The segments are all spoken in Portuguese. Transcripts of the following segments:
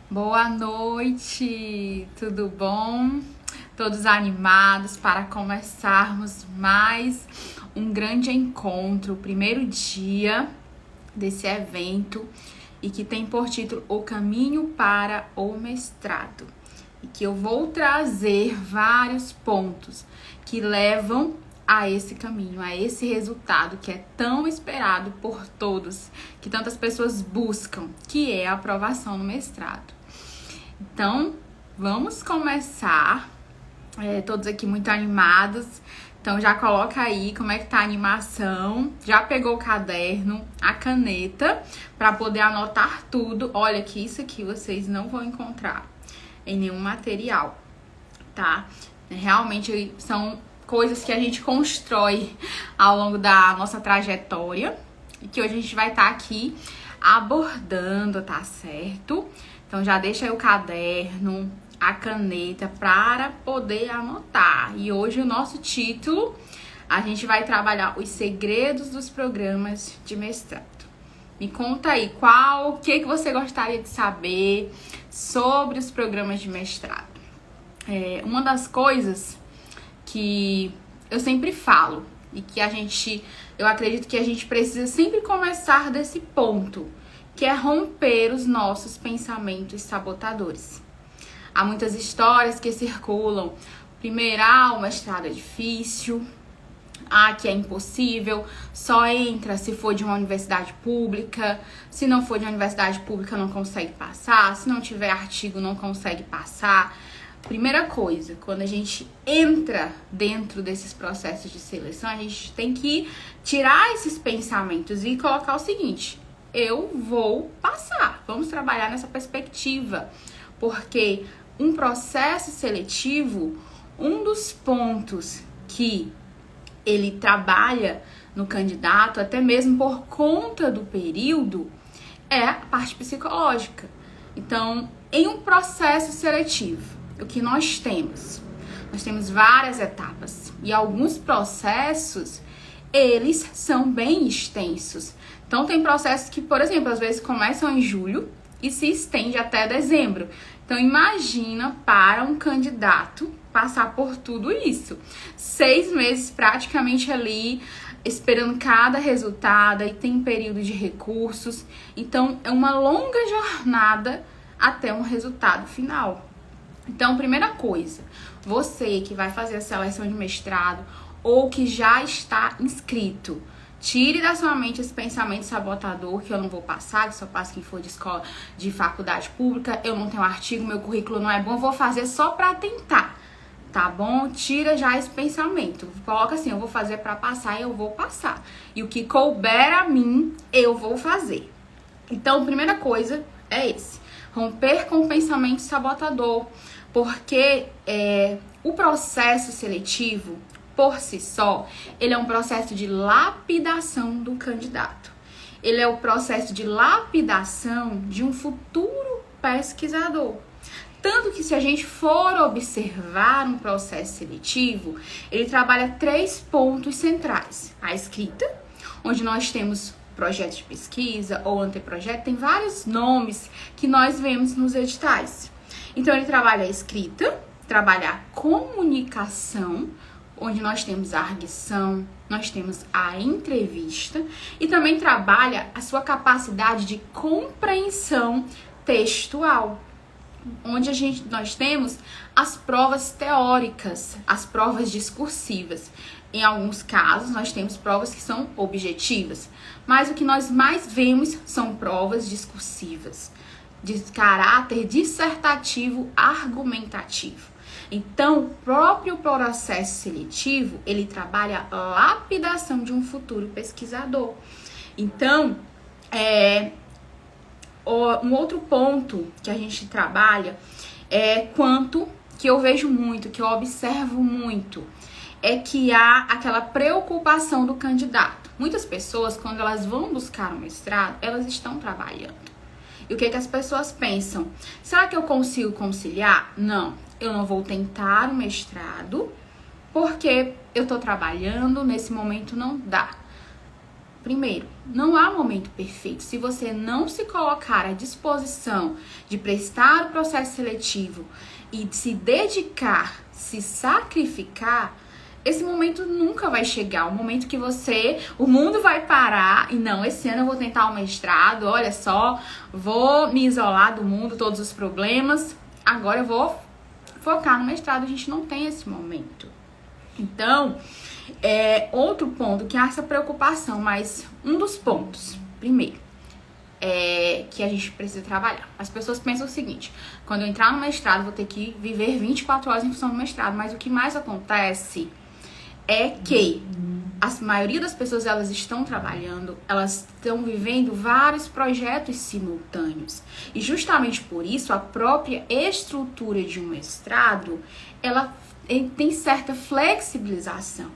Boa noite, tudo bom? Todos animados para começarmos mais um grande encontro, o primeiro dia desse evento e que tem por título O Caminho para o Mestrado. E que eu vou trazer vários pontos que levam a esse caminho, a esse resultado que é tão esperado por todos, que tantas pessoas buscam, que é a aprovação no mestrado. Então, vamos começar, todos aqui muito animados. Então, já coloca aí como é que tá a animação. Já pegou o caderno, a caneta, para poder anotar tudo. Olha que isso aqui vocês não vão encontrar em nenhum material, tá? Realmente são coisas que a gente constrói ao longo da nossa trajetória e que hoje a gente vai estar aqui abordando, tá certo? Então já deixa aí o caderno, a caneta para poder anotar. E hoje o nosso título, a gente vai trabalhar os segredos dos programas de mestrado. Me conta aí, o que você gostaria de saber sobre os programas de mestrado? Uma das coisas que eu sempre falo e que eu acredito que a gente precisa sempre começar desse ponto, que é romper os nossos pensamentos sabotadores. Há muitas histórias que circulam. Primeiro, o mestrado é difícil, que é impossível, só entra se for de uma universidade pública, se não for de uma universidade pública não consegue passar, se não tiver artigo não consegue passar. Primeira coisa, quando a gente entra dentro desses processos de seleção, a gente tem que tirar esses pensamentos e colocar o seguinte: eu vou passar. Vamos trabalhar nessa perspectiva, porque um processo seletivo, um dos pontos que ele trabalha no candidato, até mesmo por conta do período, é a parte psicológica. Então, em um processo seletivo, o que nós temos? Nós temos várias etapas e alguns processos, eles são bem extensos. Então, tem processos que, por exemplo, às vezes começam em julho e se estende até dezembro. Então, imagina para um candidato passar por tudo isso. 6 meses praticamente ali, esperando cada resultado, e tem período de recursos. Então, é uma longa jornada até um resultado final. Então, primeira coisa, você que vai fazer a seleção de mestrado ou que já está inscrito, tire da sua mente esse pensamento sabotador que eu não vou passar, que só passa quem for de escola, de faculdade pública, eu não tenho artigo, meu currículo não é bom, eu vou fazer só pra tentar, tá bom? Tira já esse pensamento, coloca assim, eu vou fazer pra passar e eu vou passar. E o que couber a mim, eu vou fazer. Então, primeira coisa é romper com o pensamento sabotador, porque o processo seletivo, por si só, ele é um processo de lapidação do candidato. Ele é o processo de lapidação de um futuro pesquisador. Tanto que se a gente for observar um processo seletivo, ele trabalha 3 pontos centrais. A escrita, onde nós temos projeto de pesquisa ou anteprojeto, tem vários nomes que nós vemos nos editais. Então, ele trabalha a escrita, trabalha a comunicação, onde nós temos a arguição, nós temos a entrevista e também trabalha a sua capacidade de compreensão textual, onde nós temos as provas teóricas, as provas discursivas. Em alguns casos, nós temos provas que são objetivas, mas o que nós mais vemos são provas discursivas, de caráter dissertativo argumentativo. Então, o próprio processo seletivo, ele trabalha a lapidação de um futuro pesquisador. Então, um outro ponto que a gente trabalha que eu vejo muito, que eu observo muito, é que há aquela preocupação do candidato. Muitas pessoas, quando elas vão buscar um mestrado, elas estão trabalhando. E o que as pessoas pensam? Será que eu consigo conciliar? Não, eu não vou tentar o mestrado porque eu tô trabalhando, nesse momento não dá. Primeiro, não há momento perfeito. Se você não se colocar à disposição de prestar o processo seletivo e se dedicar, se sacrificar, esse momento nunca vai chegar. O momento que o mundo vai parar e não, esse ano eu vou tentar o mestrado, olha só, vou me isolar do mundo, todos os problemas, agora eu vou focar no mestrado. A gente não tem esse momento. Então, outro ponto que há essa preocupação, mas um dos pontos, primeiro, que a gente precisa trabalhar. As pessoas pensam o seguinte: quando eu entrar no mestrado, vou ter que viver 24 horas em função do mestrado. Mas o que mais acontece é que a maioria das pessoas, elas estão trabalhando, elas estão vivendo vários projetos simultâneos. E justamente por isso, a própria estrutura de um mestrado, ela tem certa flexibilização.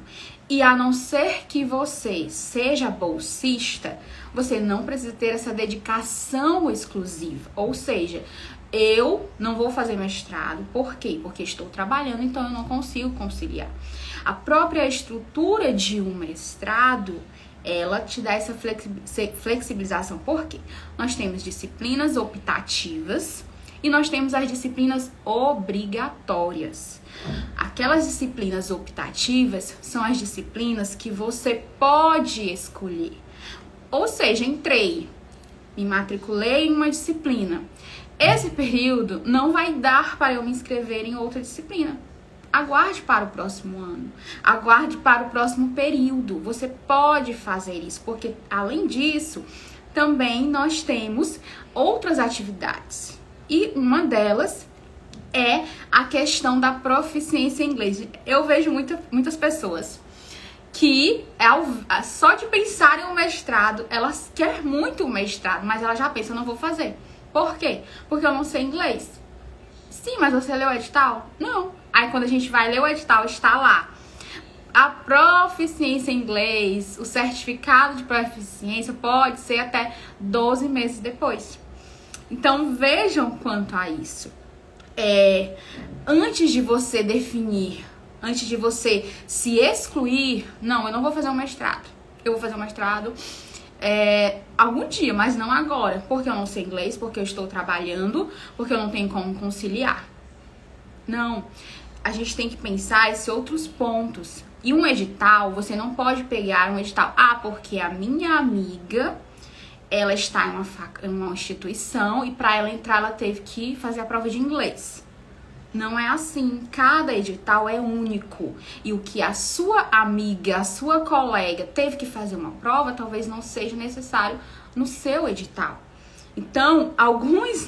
E a não ser que você seja bolsista, você não precisa ter essa dedicação exclusiva. Ou seja, eu não vou fazer mestrado. Por quê? Porque estou trabalhando, então eu não consigo conciliar. A própria estrutura de um mestrado, ela te dá essa flexibilização. Por quê? Nós temos disciplinas optativas e nós temos as disciplinas obrigatórias. Aquelas disciplinas optativas são as disciplinas que você pode escolher. Ou seja, entrei, me matriculei em uma disciplina. Esse período não vai dar para eu me inscrever em outra disciplina. Aguarde para o próximo ano. Aguarde para o próximo período. Você pode fazer isso, porque além disso, também nós temos outras atividades. E uma delas é a questão da proficiência em inglês. Eu vejo muitas pessoas que só de pensar em um mestrado, elas querem muito o mestrado, mas ela já pensa, eu não vou fazer. Por quê? Porque eu não sei inglês. Sim, mas você leu o edital? Não. Aí quando a gente vai ler o edital, está lá a proficiência em inglês, o certificado de proficiência pode ser até 12 meses depois. Então vejam quanto a isso. Antes de você definir, antes de você se excluir, não, eu não vou fazer um mestrado. Eu vou fazer um mestrado algum dia, mas não agora. Porque eu não sei inglês, porque eu estou trabalhando, porque eu não tenho como conciliar. Não, a gente tem que pensar esses outros pontos. E um edital, você não pode pegar um edital, porque a minha amiga, ela está em uma instituição e para ela entrar, ela teve que fazer a prova de inglês. Não é assim. Cada edital é único. E o que a sua amiga, a sua colega teve que fazer uma prova, talvez não seja necessário no seu edital. Então, alguns,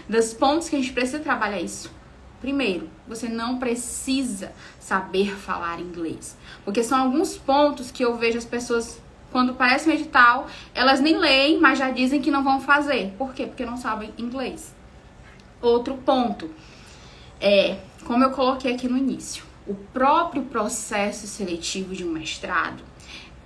dos pontos que a gente precisa trabalhar é isso. Primeiro, você não precisa saber falar inglês. Porque são alguns pontos que eu vejo as pessoas, quando parece um edital, elas nem leem, mas já dizem que não vão fazer. Por quê? Porque não sabem inglês. Outro ponto, como eu coloquei aqui no início, o próprio processo seletivo de um mestrado,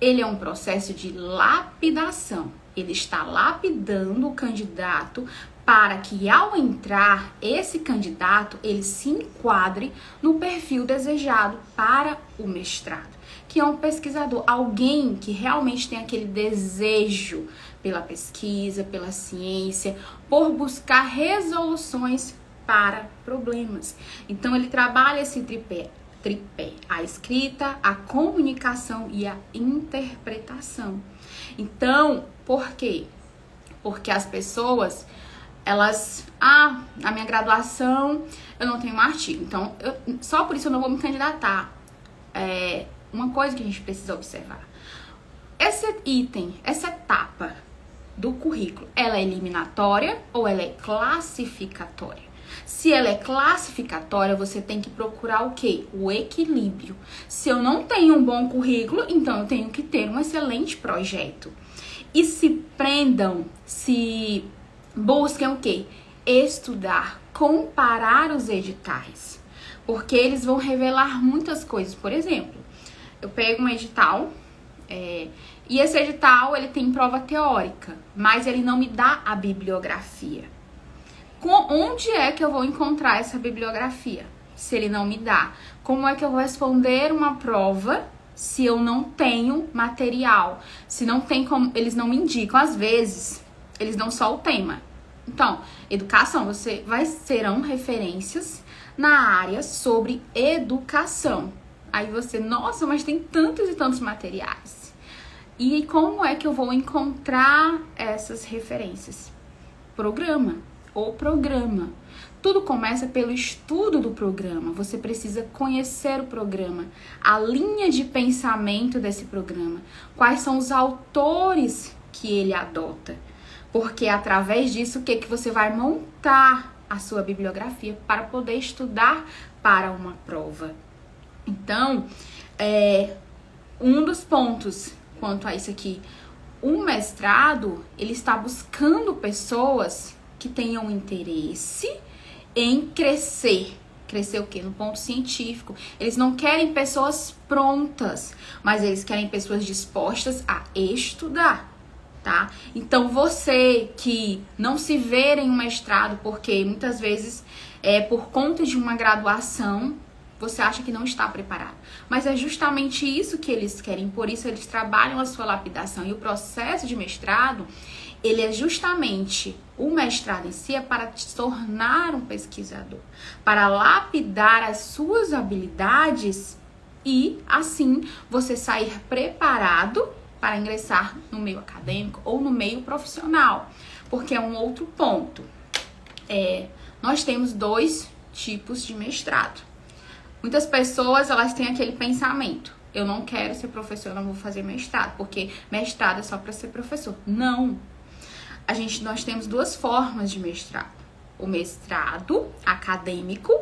ele é um processo de lapidação. Ele está lapidando o candidato para que, ao entrar, esse candidato, ele se enquadre no perfil desejado para o mestrado, que é um pesquisador, alguém que realmente tem aquele desejo pela pesquisa, pela ciência, por buscar resoluções para problemas. Então, ele trabalha esse tripé, a escrita, a comunicação e a interpretação. Então, por quê? Porque as pessoas, na minha graduação eu não tenho um artigo, então só por isso eu não vou me candidatar. Uma coisa que a gente precisa observar: esse item, essa etapa do currículo, ela é eliminatória ou ela é classificatória? Se ela é classificatória, você tem que procurar o quê? O equilíbrio. Se eu não tenho um bom currículo, então eu tenho que ter um excelente projeto. E se busquem o quê? Estudar, comparar os editais. Porque eles vão revelar muitas coisas. Por exemplo, eu pego um edital, e esse edital, ele tem prova teórica, mas ele não me dá a bibliografia. Onde é que eu vou encontrar essa bibliografia? Se ele não me dá, como é que eu vou responder uma prova se eu não tenho material, se não tem como, eles não me indicam, às vezes, eles dão só o tema. Então, educação, serão referências na área sobre educação. Aí você, nossa, mas tem tantos e tantos materiais. E como é que eu vou encontrar essas referências? Programa. Tudo começa pelo estudo do programa. Você precisa conhecer o programa, a linha de pensamento desse programa, quais são os autores que ele adota. Porque é através disso que você vai montar a sua bibliografia para poder estudar para uma prova. Então, um dos pontos quanto a isso aqui, o mestrado, ele está buscando pessoas que tenham interesse em crescer. Crescer o quê? No ponto científico. Eles não querem pessoas prontas, mas eles querem pessoas dispostas a estudar, tá? Então, você que não se vê em um mestrado, porque muitas vezes por conta de uma graduação, você acha que não está preparado. Mas é justamente isso que eles querem, por isso eles trabalham a sua lapidação. E o processo de mestrado, ele é justamente, o mestrado em si é para te tornar um pesquisador, para lapidar as suas habilidades e, assim, você sair preparado para ingressar no meio acadêmico ou no meio profissional. Porque é um outro ponto. Nós temos 2 tipos de mestrado. Muitas pessoas, elas têm aquele pensamento: eu não quero ser professor, eu não vou fazer mestrado, porque mestrado é só para ser professor. Não. Nós temos 2 formas de mestrado. O mestrado acadêmico,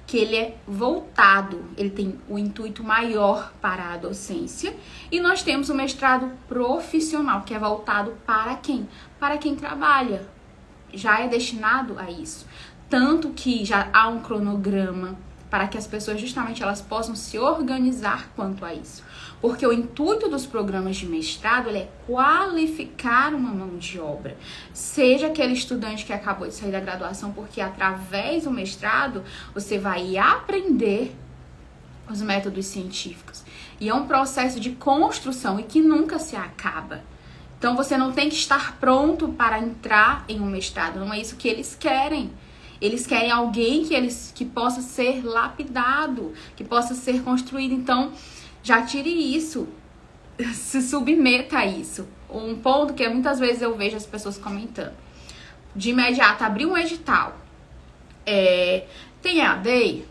que ele é voltado, ele tem o intuito maior para a docência. E nós temos o mestrado profissional, que é voltado para quem? Para quem trabalha. Já é destinado a isso. Tanto que já há um cronograma para que as pessoas justamente elas possam se organizar quanto a isso. Porque o intuito dos programas de mestrado ele é qualificar uma mão de obra. Seja aquele estudante que acabou de sair da graduação, porque através do mestrado você vai aprender os métodos científicos. E é um processo de construção e que nunca se acaba. Então você não tem que estar pronto para entrar em um mestrado, não é isso que eles querem. Eles querem alguém que possa ser lapidado, que possa ser construído. Então, já tire isso, se submeta a isso. Um ponto que muitas vezes eu vejo as pessoas comentando. De imediato, abrir um edital. Tem EAD?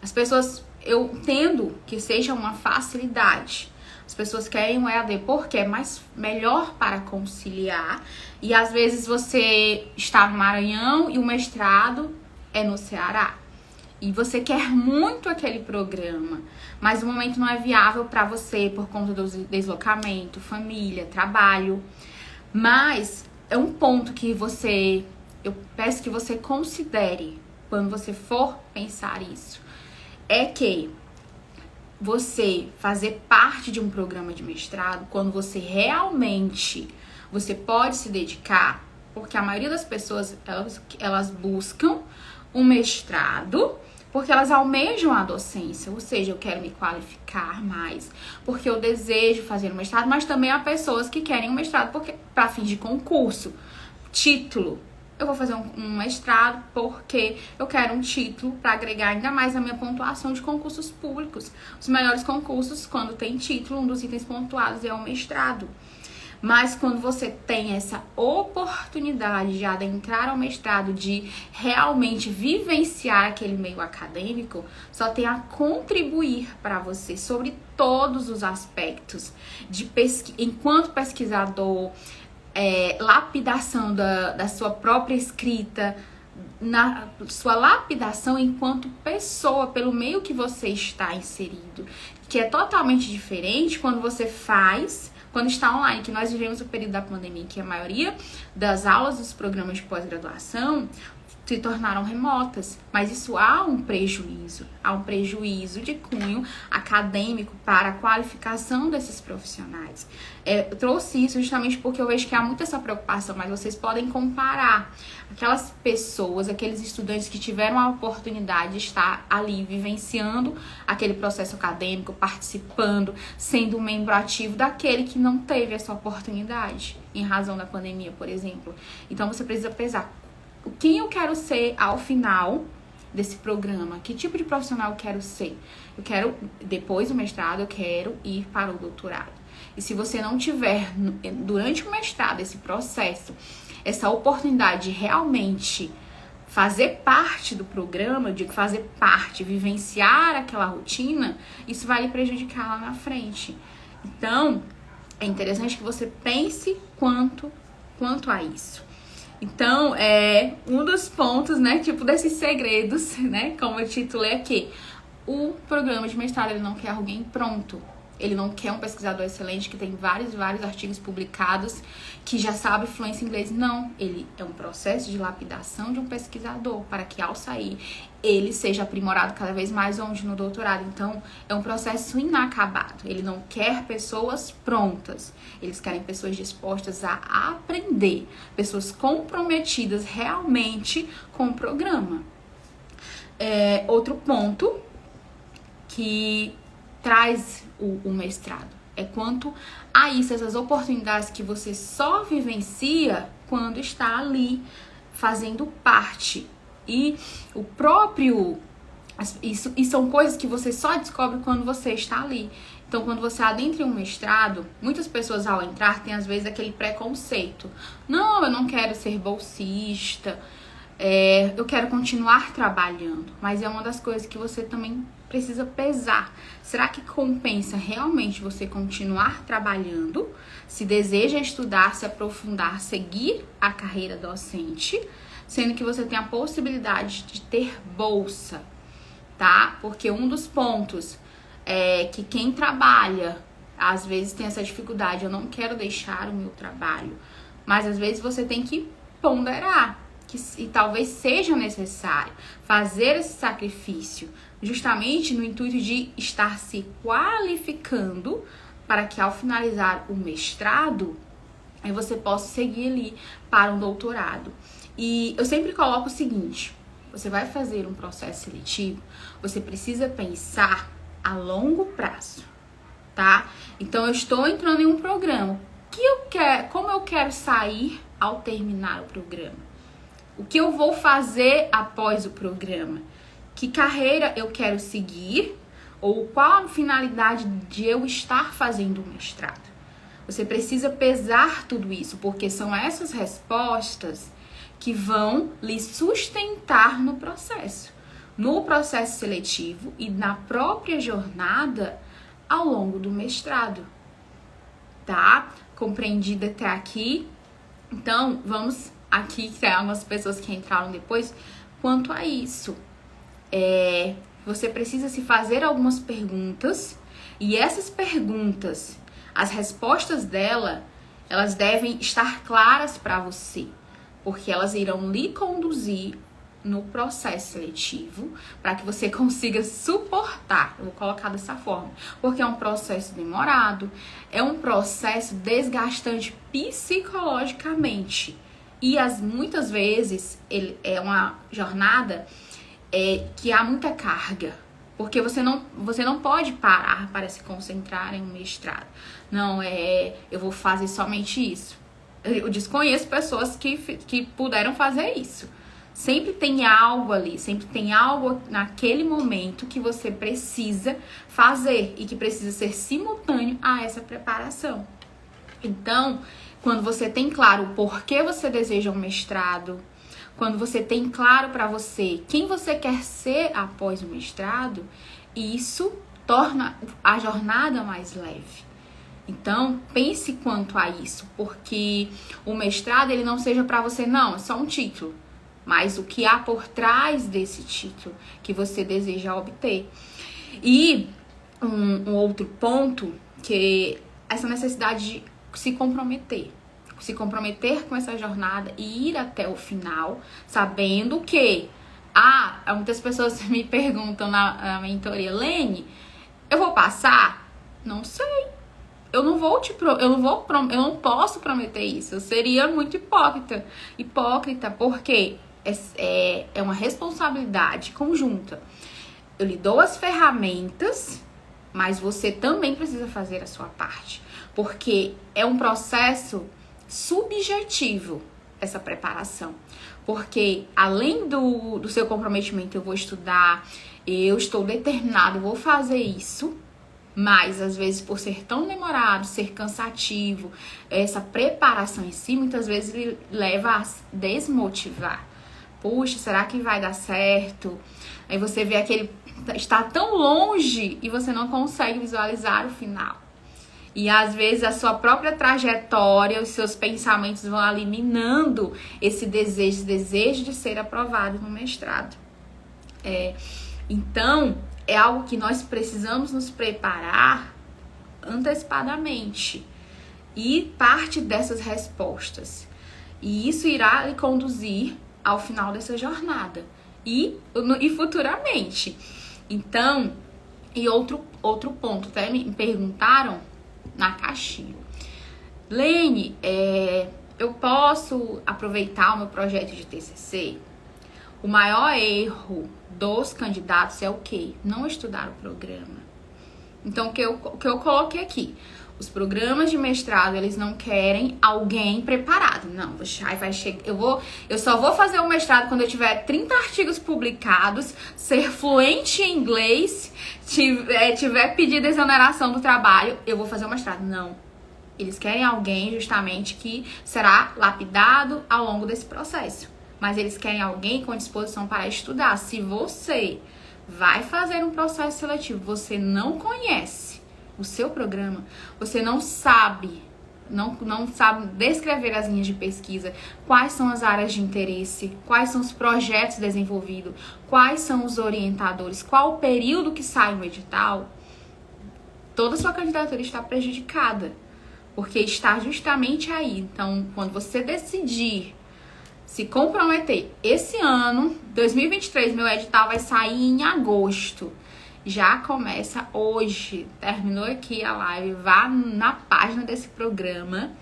As pessoas, eu entendo que seja uma facilidade. As pessoas querem um EAD porque é melhor para conciliar. E às vezes você está no Maranhão e o mestrado é no Ceará. E você quer muito aquele programa, mas o momento não é viável para você por conta do deslocamento, família, trabalho. Mas é um ponto que eu peço que você considere quando você for pensar isso. É que você fazer parte de um programa de mestrado, quando você realmente você pode se dedicar, porque a maioria das pessoas elas buscam um mestrado porque elas almejam a docência, ou seja, eu quero me qualificar mais, porque eu desejo fazer um mestrado, mas também há pessoas que querem um mestrado para fins de concurso, título. Eu vou fazer um mestrado porque eu quero um título para agregar ainda mais a minha pontuação de concursos públicos. Os melhores concursos, quando tem título, um dos itens pontuados é o mestrado. Mas quando você tem essa oportunidade de adentrar ao mestrado, de realmente vivenciar aquele meio acadêmico, só tem a contribuir para você sobre todos os aspectos de enquanto pesquisador, lapidação da sua própria escrita, na sua lapidação enquanto pessoa, pelo meio que você está inserido, que é totalmente diferente quando você quando está online, que nós vivemos o período da pandemia, que a maioria das aulas dos programas de pós-graduação se tornaram remotas, mas isso há um prejuízo de cunho acadêmico para a qualificação desses profissionais. Eu trouxe isso justamente porque eu vejo que há muita essa preocupação, mas vocês podem comparar aquelas pessoas, aqueles estudantes que tiveram a oportunidade de estar ali vivenciando aquele processo acadêmico, participando, sendo um membro ativo daquele que não teve essa oportunidade, em razão da pandemia, por exemplo. Então você precisa pesar quem eu quero ser ao final desse programa, que tipo de profissional eu quero ser. Eu quero, depois do mestrado, eu quero ir para o doutorado. E se você não tiver, durante o mestrado, esse processo, essa oportunidade de realmente fazer parte do programa, eu digo fazer parte, vivenciar aquela rotina, isso vai lhe prejudicar lá na frente. Então, é interessante que você pense quanto a isso. Então, um dos pontos, né, tipo desses segredos, né, como eu titulei aqui, o programa de mestrado, ele não quer alguém pronto. Ele não quer um pesquisador excelente que tem vários artigos publicados, que já sabe fluência em inglês. Não, ele é um processo de lapidação de um pesquisador para que ao sair ele seja aprimorado cada vez mais onde no doutorado. Então, é um processo inacabado. Ele não quer pessoas prontas. Eles querem pessoas dispostas a aprender, pessoas comprometidas realmente com o programa. Outro ponto que traz o mestrado é quanto a isso, essas oportunidades que você só vivencia quando está ali fazendo parte. E o próprio... E são coisas que você só descobre quando você está ali. Então, quando você adentra em um mestrado, muitas pessoas ao entrar têm às vezes aquele preconceito. Não, eu não quero ser bolsista, eu quero continuar trabalhando. Mas é uma das coisas que você também precisa pesar. Será que compensa realmente você continuar trabalhando? Se deseja estudar, se aprofundar, seguir a carreira docente, sendo que você tem a possibilidade de ter bolsa, tá? Porque um dos pontos é que quem trabalha, às vezes tem essa dificuldade, eu não quero deixar o meu trabalho, mas às vezes você tem que ponderar, e talvez seja necessário fazer esse sacrifício, justamente no intuito de estar se qualificando para que ao finalizar o mestrado, aí você possa seguir ali para um doutorado. E eu sempre coloco o seguinte: você vai fazer um processo seletivo, você precisa pensar a longo prazo, tá? Então eu estou entrando em um programa, como eu quero sair ao terminar o programa? O que eu vou fazer após o programa? Que carreira eu quero seguir? Ou qual a finalidade de eu estar fazendo o mestrado? Você precisa pesar tudo isso, porque são essas respostas que vão lhe sustentar no processo seletivo e na própria jornada ao longo do mestrado. Tá? Compreendido até aqui? Então, vamos aqui, que tem algumas pessoas que entraram depois, quanto a isso. Você precisa se fazer algumas perguntas, e essas perguntas, as respostas dela, elas devem estar claras para você, porque elas irão lhe conduzir no processo seletivo para que você consiga suportar, eu vou colocar dessa forma, porque é um processo demorado, é um processo desgastante psicologicamente, e muitas vezes é uma jornada que há muita carga, porque você não pode parar para se concentrar em um mestrado. Não, eu vou fazer somente isso. Eu desconheço pessoas que puderam fazer isso. Sempre tem algo ali, sempre tem algo naquele momento que você precisa fazer e que precisa ser simultâneo a essa preparação. Então, quando você tem claro o porquê você deseja um mestrado, quando você tem claro para você quem você quer ser após o mestrado, isso torna a jornada mais leve. Então, pense quanto a isso, porque o mestrado, ele não seja para você, não, é só um título, mas o que há por trás desse título que você deseja obter. E um outro ponto, que essa necessidade de se comprometer se comprometer com essa jornada e ir até o final, sabendo que muitas pessoas me perguntam na mentoria, Lene, eu vou passar? Não sei. Eu não posso prometer isso. Eu seria muito hipócrita. Hipócrita porque é uma responsabilidade conjunta. Eu lhe dou as ferramentas, mas você também precisa fazer a sua parte. Porque é um processo subjetivo essa preparação. Porque além do seu comprometimento, eu vou estudar, eu estou determinado, eu vou fazer isso, mas às vezes por ser tão demorado, ser cansativo, essa preparação em si, muitas vezes ele leva a desmotivar. Puxa, será que vai dar certo? Aí você vê aquele está tão longe e você não consegue visualizar o final. E às vezes a sua própria trajetória, os seus pensamentos vão ali minando esse desejo de ser aprovado no mestrado. Então, é algo que nós precisamos nos preparar antecipadamente. E parte dessas respostas. E isso irá lhe conduzir ao final dessa jornada. E futuramente. Então, e outro ponto, até me perguntaram na caixinha. Lene, eu posso aproveitar o meu projeto de TCC? O maior erro dos candidatos é o quê? Não estudar o programa. Então, o que eu coloquei aqui? Os programas de mestrado, eles não querem alguém preparado. Não, vai chegar. Eu só vou fazer o mestrado quando eu tiver 30 artigos publicados, ser fluente em inglês, tiver pedido exoneração do trabalho, eu vou fazer o mestrado. Não. Eles querem alguém justamente que será lapidado ao longo desse processo. Mas eles querem alguém com disposição para estudar. Se você vai fazer um processo seletivo, você não conhece o seu programa, você não sabe descrever as linhas de pesquisa, quais são as áreas de interesse, quais são os projetos desenvolvidos, quais são os orientadores, qual o período que sai no edital, toda a sua candidatura está prejudicada, porque está justamente aí. Então, quando você decidir se comprometer, esse ano, 2023, meu edital vai sair em agosto. Já começa hoje, terminou aqui a live, vá na página desse programa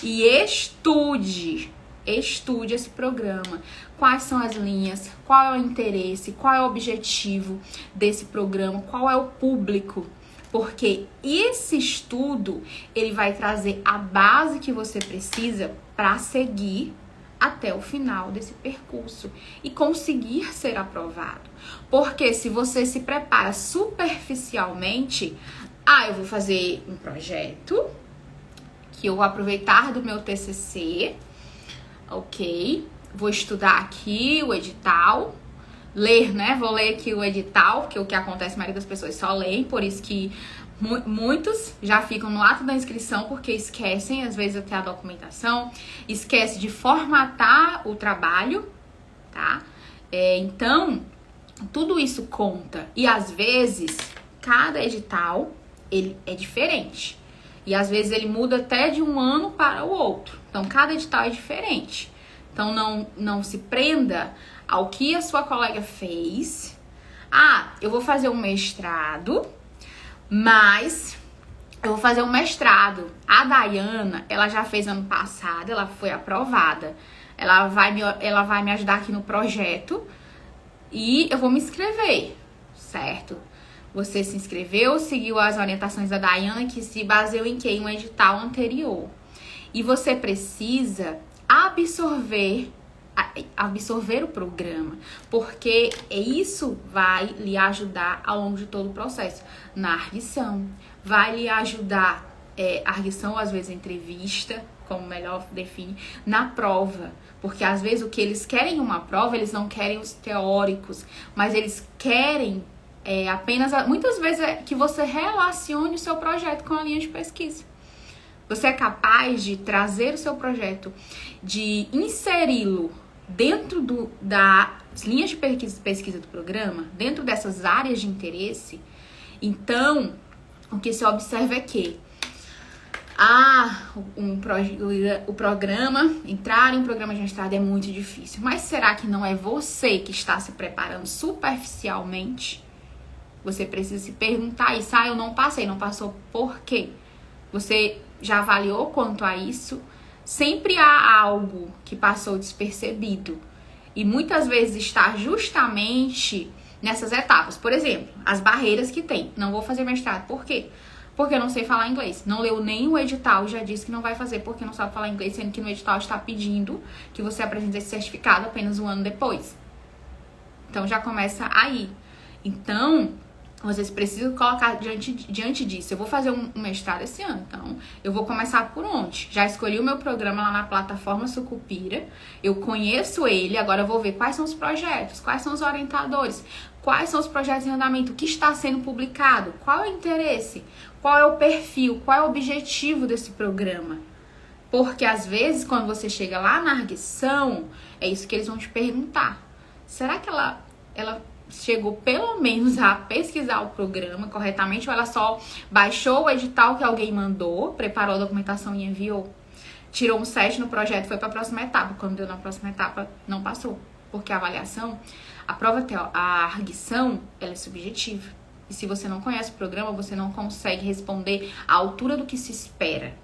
e estude esse programa. Quais são as linhas, qual é o interesse, qual é o objetivo desse programa, qual é o público. Porque esse estudo, ele vai trazer a base que você precisa para seguir até o final desse percurso e conseguir ser aprovado. Porque se você se prepara superficialmente, eu vou fazer um projeto que eu vou aproveitar do meu TCC, ok? Vou estudar aqui o edital, ler, né? Vou ler aqui o edital, porque o que acontece, a maioria das pessoas só leem, por isso que muitos já ficam no ato da inscrição porque esquecem, às vezes, até a documentação, esquece de formatar o trabalho, tá? Então, tudo isso conta. E, às vezes, cada edital, ele é diferente. E, às vezes, ele muda até de um ano para o outro. Então, cada edital é diferente. Então, não se prenda ao que a sua colega fez. Eu vou fazer um mestrado, mas eu vou fazer um mestrado. A Dayana, ela já fez ano passado, ela foi aprovada. Ela vai me ajudar aqui no projeto e eu vou me inscrever, certo? Você se inscreveu, seguiu as orientações da Dayana, que se baseou em quê? Em um edital anterior. E você precisa absorver o programa, porque isso vai lhe ajudar ao longo de todo o processo. Na arguição, vai lhe ajudar, arguição, às vezes entrevista, como melhor define, na prova, porque às vezes o que eles querem em uma prova, eles não querem os teóricos, mas eles querem apenas, muitas vezes, que você relacione o seu projeto com a linha de pesquisa. Você é capaz de trazer o seu projeto, de inseri-lo dentro das linhas de pesquisa do programa, dentro dessas áreas de interesse. Então, o que se observa é que O programa, entrar em um programa de mestrado é muito difícil. Mas será que não é você que está se preparando superficialmente? Você precisa se perguntar isso. Eu não passei. Não passou por quê? Você já avaliou quanto a isso? Sempre há algo que passou despercebido. E muitas vezes está justamente nessas etapas. Por exemplo, as barreiras que tem. Não vou fazer mestrado. Por quê? Porque eu não sei falar inglês. Não leu nem o edital, já disse que não vai fazer porque não sabe falar inglês, sendo que no edital está pedindo que você apresente esse certificado apenas um ano depois. Então já começa aí. Então, vocês precisam colocar diante disso. Eu vou fazer um mestrado esse ano, então eu vou começar por onde? Já escolhi o meu programa lá na plataforma Sucupira, eu conheço ele, agora eu vou ver quais são os projetos, quais são os orientadores, quais são os projetos em andamento, o que está sendo publicado, qual é o interesse, qual é o perfil, qual é o objetivo desse programa. Porque às vezes, quando você chega lá na arguição, é isso que eles vão te perguntar. Será que ela chegou pelo menos a pesquisar o programa corretamente, ou ela só baixou o edital que alguém mandou, preparou a documentação e enviou? Tirou um 7 no projeto, foi para a próxima etapa. Quando deu na próxima etapa, não passou. Porque a avaliação, a arguição, ela é subjetiva. E se você não conhece o programa, você não consegue responder à altura do que se espera.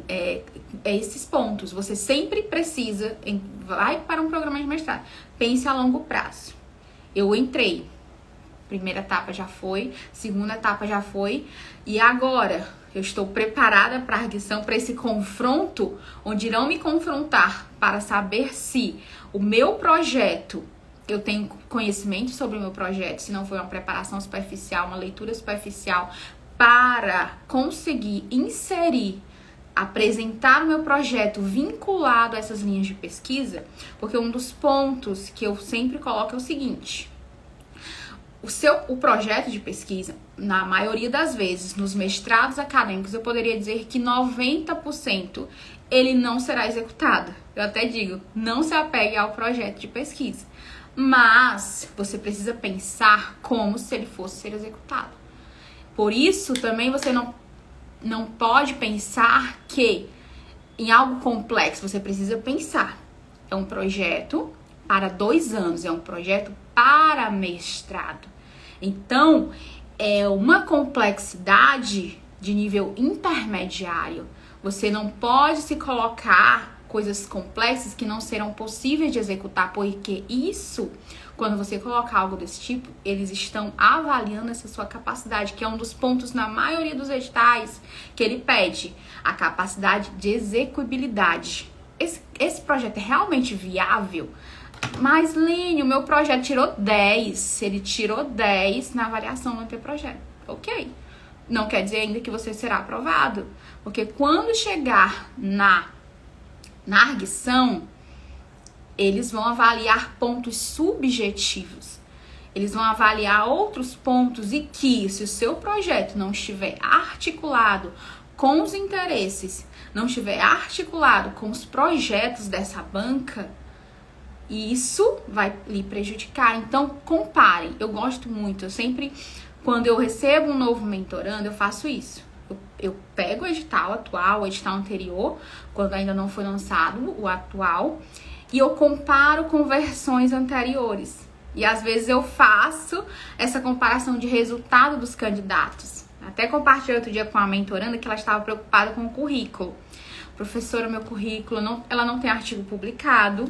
É esses pontos. Você sempre precisa, vai para um programa de mestrado, pense a longo prazo. Eu entrei, primeira etapa já foi, segunda etapa já foi, e agora eu estou preparada para a arguição, para esse confronto, onde irão me confrontar para saber se o meu projeto, eu tenho conhecimento sobre o meu projeto, se não foi uma preparação superficial, uma leitura superficial, para conseguir inserir, apresentar o meu projeto vinculado a essas linhas de pesquisa, porque um dos pontos que eu sempre coloco é o seguinte: o projeto de pesquisa, na maioria das vezes, nos mestrados acadêmicos, eu poderia dizer que 90% ele não será executado. Eu até digo, não se apegue ao projeto de pesquisa, mas você precisa pensar como se ele fosse ser executado. Por isso, também você não pode pensar que em algo complexo você precisa pensar. É um projeto para 2 anos, é um projeto para mestrado. Então, é uma complexidade de nível intermediário. Você não pode se colocar coisas complexas que não serão possíveis de executar, porque isso, quando você coloca algo desse tipo, eles estão avaliando essa sua capacidade, que é um dos pontos na maioria dos editais que ele pede, a capacidade de execuibilidade. Esse projeto é realmente viável? Mas, Lene, o meu projeto tirou 10. Ele tirou 10 na avaliação do teu projeto. Ok. Não quer dizer ainda que você será aprovado. Porque quando chegar na arguição, eles vão avaliar pontos subjetivos. Eles vão avaliar outros pontos e que, se o seu projeto não estiver articulado com os interesses, não estiver articulado com os projetos dessa banca, isso vai lhe prejudicar. Então, comparem. Eu gosto muito. Eu sempre, quando eu recebo um novo mentorando, eu faço isso. Eu pego o edital atual, o edital anterior, quando ainda não foi lançado o atual, e eu comparo com versões anteriores. E às vezes eu faço essa comparação de resultado dos candidatos. Até compartilhei outro dia com a mentoranda que ela estava preocupada com o currículo. Professora, meu currículo, ela não tem artigo publicado.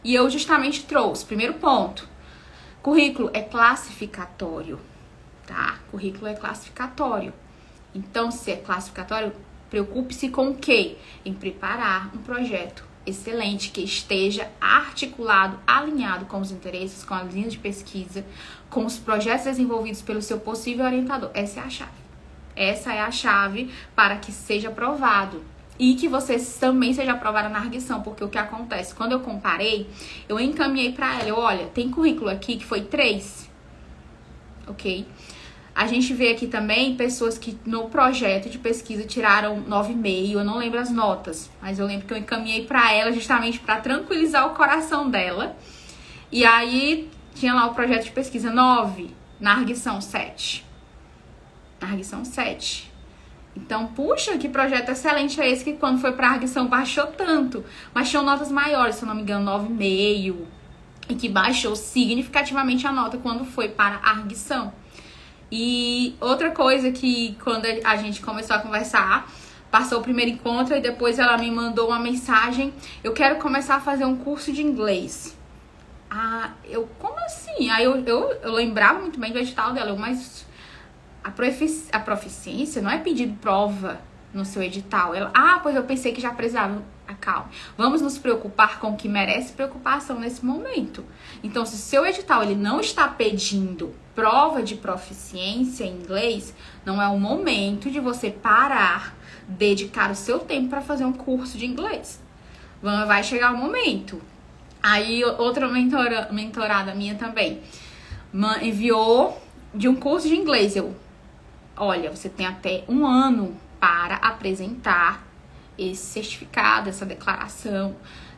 E eu justamente trouxe, primeiro ponto, currículo é classificatório, tá? Currículo é classificatório. Então, se é classificatório, preocupe-se com o quê? Em preparar um projeto excelente, que esteja articulado, alinhado com os interesses, com as linhas de pesquisa, com os projetos desenvolvidos pelo seu possível orientador. Essa é a chave. Essa é a chave para que seja aprovado. E que você também seja aprovada na arguição, porque o que acontece? Quando eu comparei, eu encaminhei para ela, olha, tem currículo aqui que foi 3, ok? A gente vê aqui também pessoas que no projeto de pesquisa tiraram 9,5, eu não lembro as notas, mas eu lembro que eu encaminhei para ela justamente para tranquilizar o coração dela. E aí tinha lá o projeto de pesquisa 9, na arguição 7. Na arguição 7. Então, puxa, que projeto excelente é esse que quando foi para arguição baixou tanto. Mas tinham notas maiores, se eu não me engano, 9,5. E que baixou significativamente a nota quando foi para a arguição. E outra coisa que quando a gente começou a conversar, passou o primeiro encontro e depois ela me mandou uma mensagem: eu quero começar a fazer um curso de inglês. Ah, como assim? Aí eu lembrava muito bem do edital dela, mas a proficiência não é pedido prova no seu edital. Ela, pois eu pensei que já precisava. Calma. Vamos nos preocupar com o que merece preocupação nesse momento. Então, se o seu edital ele não está pedindo prova de proficiência em inglês, não é o momento de você parar, dedicar o seu tempo para fazer um curso de inglês. Vai chegar o momento. Aí, outra mentorada minha também enviou de um curso de inglês. Olha, você tem até 1 ano para apresentar esse certificado, essa declaração.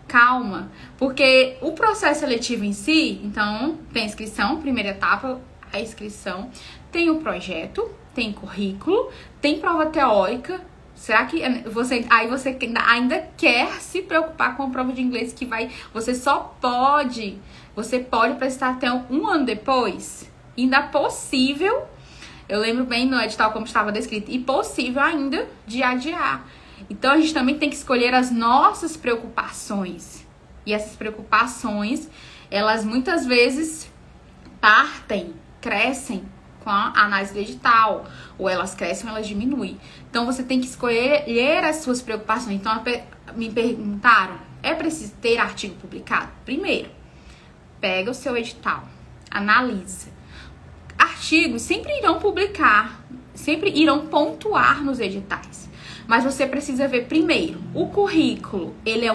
Calma, porque o processo seletivo em si, então, tem a inscrição, primeira etapa, a inscrição, tem o projeto, tem currículo, tem prova teórica. Será que você ainda quer se preocupar com a prova de inglês que você pode prestar até 1 ano depois? Ainda possível, eu lembro bem no edital como estava descrito, e possível ainda de adiar. Então, a gente também tem que escolher as nossas preocupações. E essas preocupações, elas muitas vezes crescem com a análise do edital. Ou elas crescem ou elas diminuem. Então, você tem que escolher as suas preocupações. Então, me perguntaram, é preciso ter artigo publicado? Primeiro, pega o seu edital, analisa. Artigos sempre irão publicar, sempre irão pontuar nos editais. Mas você precisa ver primeiro, o currículo, ele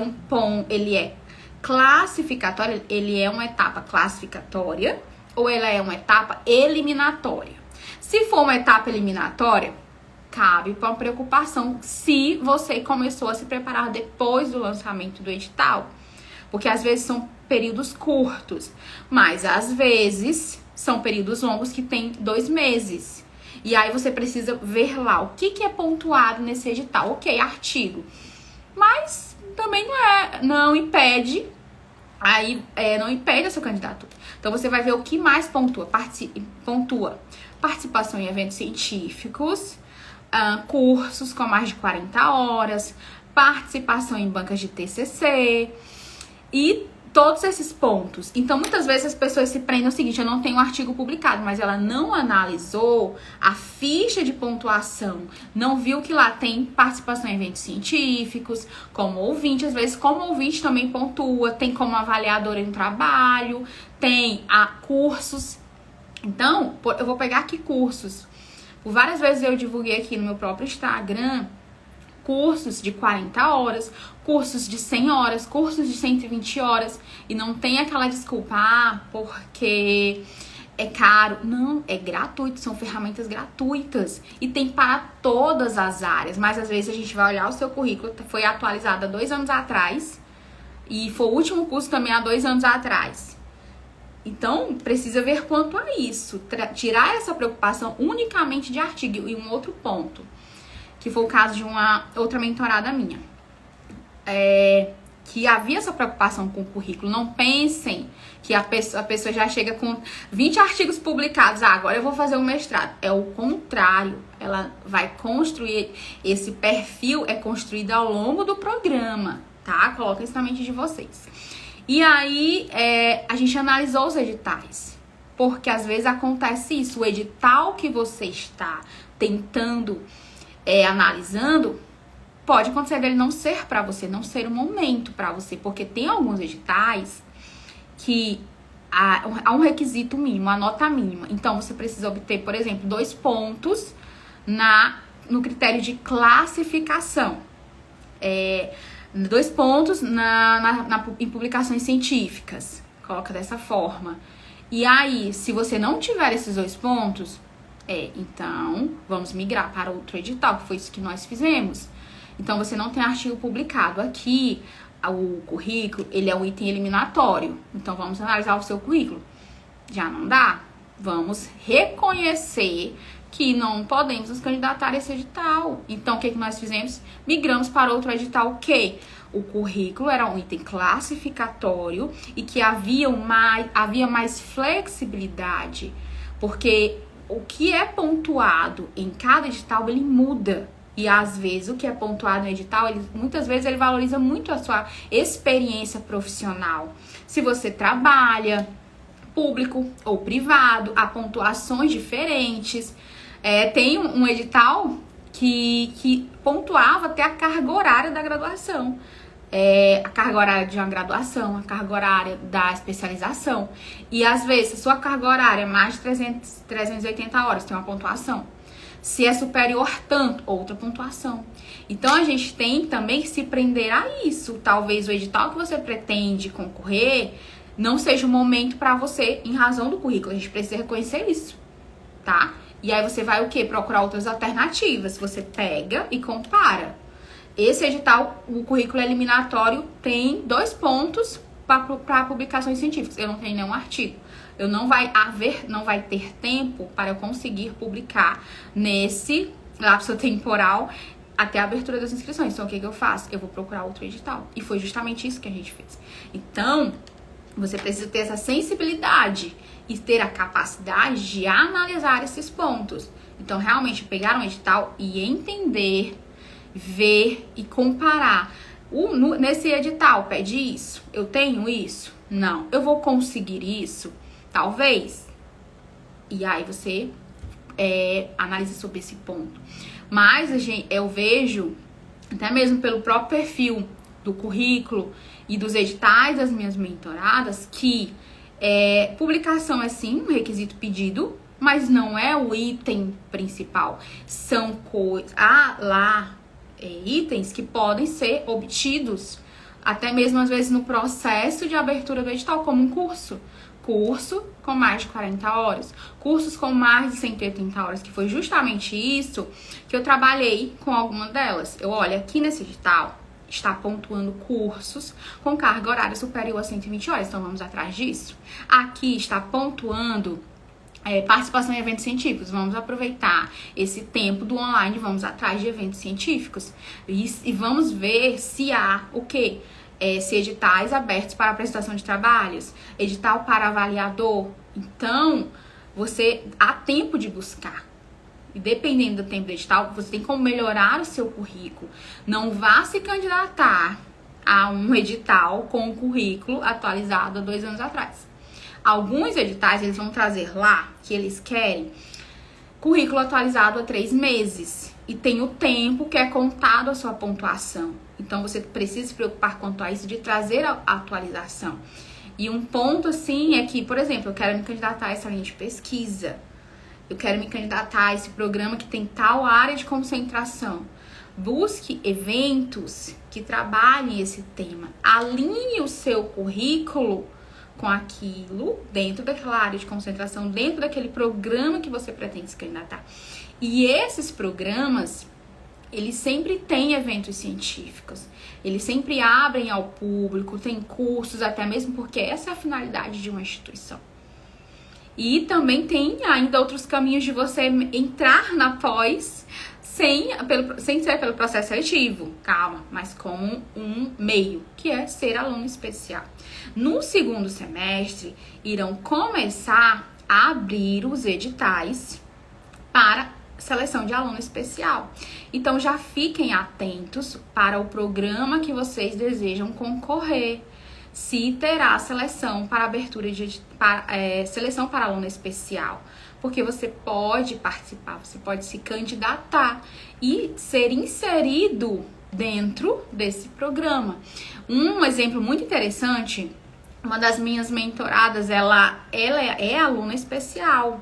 é classificatório, ele é uma etapa classificatória ou ela é uma etapa eliminatória? Se for uma etapa eliminatória, cabe para uma preocupação se você começou a se preparar depois do lançamento do edital. Porque às vezes são períodos curtos, mas às vezes são períodos longos que tem 2 meses. E aí você precisa ver lá o que é pontuado nesse edital. Ok, artigo. Mas também não impede a sua candidatura. Então você vai ver o que mais pontua. Participação em eventos científicos, cursos com mais de 40 horas, participação em bancas de TCC e todos esses pontos. Então, muitas vezes as pessoas se prendem ao seguinte: eu não tenho um artigo publicado, mas ela não analisou a ficha de pontuação, não viu que lá tem participação em eventos científicos, como ouvinte. Às vezes, como ouvinte também pontua, tem como avaliadora em trabalho, tem cursos. Então, eu vou pegar aqui cursos. Por várias vezes eu divulguei aqui no meu próprio Instagram cursos de 40 horas, cursos de 100 horas, cursos de 120 horas. E não tem aquela desculpa, porque é caro. Não, é gratuito, são ferramentas gratuitas. E tem para todas as áreas. Mas às vezes a gente vai olhar o seu currículo, foi atualizado há 2 anos atrás. E foi o último curso também há 2 anos atrás. Então, precisa ver quanto a isso. Tirar essa preocupação unicamente de artigo. E um outro ponto, que foi o caso de uma outra mentorada minha, que havia essa preocupação com o currículo. Não pensem que a pessoa já chega com 20 artigos publicados. Agora eu vou fazer um mestrado. É o contrário. Ela vai construir, esse perfil é construído ao longo do programa, tá? Coloca isso na mente de vocês. E aí, a gente analisou os editais. Porque às vezes acontece isso. O edital que você está tentando analisando, pode acontecer dele não ser para você, não ser o momento para você, porque tem alguns editais que há um requisito mínimo, a nota mínima. Então, você precisa obter, por exemplo, 2 pontos no critério de classificação. 2 pontos em publicações científicas. Coloca dessa forma. E aí, se você não tiver esses 2 pontos, então, vamos migrar para outro edital, que foi isso que nós fizemos. Então, você não tem artigo publicado. Aqui, o currículo, ele é um item eliminatório. Então, vamos analisar o seu currículo. Já não dá? Vamos reconhecer que não podemos nos candidatar a esse edital. Então, o que nós fizemos? Migramos para outro edital que o currículo era um item classificatório e que havia mais flexibilidade, porque o que é pontuado em cada edital, ele muda. E às vezes o que é pontuado no edital, muitas vezes ele valoriza muito a sua experiência profissional. Se você trabalha público ou privado, há pontuações diferentes. Tem um edital que pontuava até a carga horária da graduação. A carga horária de uma graduação, a carga horária da especialização. E às vezes, se a sua carga horária é mais de 380 horas, tem uma pontuação. Se é superior tanto, outra pontuação. Então, a gente tem também que se prender a isso. Talvez o edital que você pretende concorrer não seja o momento para você, em razão do currículo. A gente precisa reconhecer isso, tá? E aí você vai o quê? Procurar outras alternativas. Você pega e compara. Esse edital, o currículo eliminatório, tem 2 pontos para publicações científicas. Eu não tenho nenhum artigo. Não vai ter tempo para eu conseguir publicar nesse lapso temporal até a abertura das inscrições. Então, o que eu faço? Eu vou procurar outro edital. E foi justamente isso que a gente fez. Então, você precisa ter essa sensibilidade e ter a capacidade de analisar esses pontos. Então, realmente, pegar um edital e entender, ver e comparar. Nesse edital, pede isso? Eu tenho isso? Não. Eu vou conseguir isso? Talvez. E aí você analisa sobre esse ponto. Mas eu vejo, até mesmo pelo próprio perfil do currículo e dos editais das minhas mentoradas, que publicação é sim um requisito pedido, mas não é o item principal. São itens que podem ser obtidos até mesmo às vezes no processo de abertura do edital, como um curso com mais de 40 horas, cursos com mais de 180 horas, que foi justamente isso que eu trabalhei com alguma delas. Olha, aqui nesse edital está pontuando cursos com carga horária superior a 120 horas, então vamos atrás disso. Aqui está pontuando participação em eventos científicos, vamos aproveitar esse tempo do online, vamos atrás de eventos científicos e vamos ver se há o quê? Se editais abertos para apresentação de trabalhos, edital para avaliador. Então, você há tempo de buscar. E dependendo do tempo do edital, você tem como melhorar o seu currículo. Não vá se candidatar a um edital com o currículo atualizado há 2 anos atrás. Alguns editais, eles vão trazer lá que eles querem currículo atualizado há 3 meses. E tem o tempo que é contado a sua pontuação. Então, você precisa se preocupar quanto a isso de trazer a atualização. E um ponto, assim, é que, por exemplo, eu quero me candidatar a essa linha de pesquisa. Eu quero me candidatar a esse programa que tem tal área de concentração. Busque eventos que trabalhem esse tema. Alinhe o seu currículo com aquilo, dentro daquela área de concentração, dentro daquele programa que você pretende se candidatar. E esses programas, eles sempre têm eventos científicos, eles sempre abrem ao público, tem cursos, até mesmo porque essa é a finalidade de uma instituição. E também tem ainda outros caminhos de você entrar na pós sem ser pelo processo seletivo, calma, mas com um meio, que é ser aluno especial. No segundo semestre, irão começar a abrir os editais para seleção de aluno especial. Então, já fiquem atentos para o programa que vocês desejam concorrer, se terá seleção para abertura seleção para aluno especial, porque você pode participar, você pode se candidatar e ser inserido dentro desse programa. Um exemplo muito interessante, uma das minhas mentoradas, ela é aluna especial.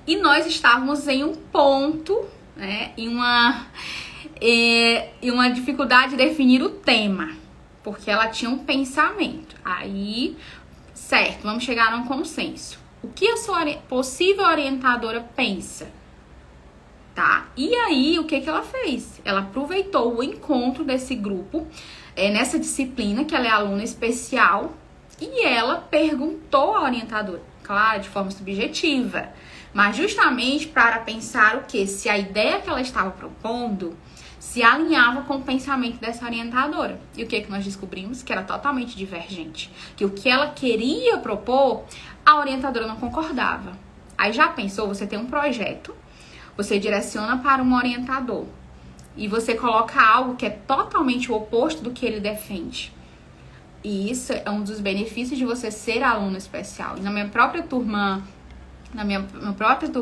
E nós estávamos em um ponto, né, em uma dificuldade de definir o tema, porque ela tinha um pensamento. Aí, certo, vamos chegar a um consenso. O que a sua possível orientadora pensa? Tá? E aí, o que ela fez? Ela aproveitou o encontro desse grupo, nessa disciplina, que ela é aluna especial, e ela perguntou à orientadora, claro, de forma subjetiva, mas justamente para pensar o quê? Se a ideia que ela estava propondo se alinhava com o pensamento dessa orientadora. E o que nós descobrimos? Que era totalmente divergente. Que o que ela queria propor, a orientadora não concordava. Aí já pensou, você tem um projeto, você direciona para um orientador e você coloca algo que é totalmente o oposto do que ele defende. E isso é um dos benefícios de você ser aluno especial. E na minha própria turma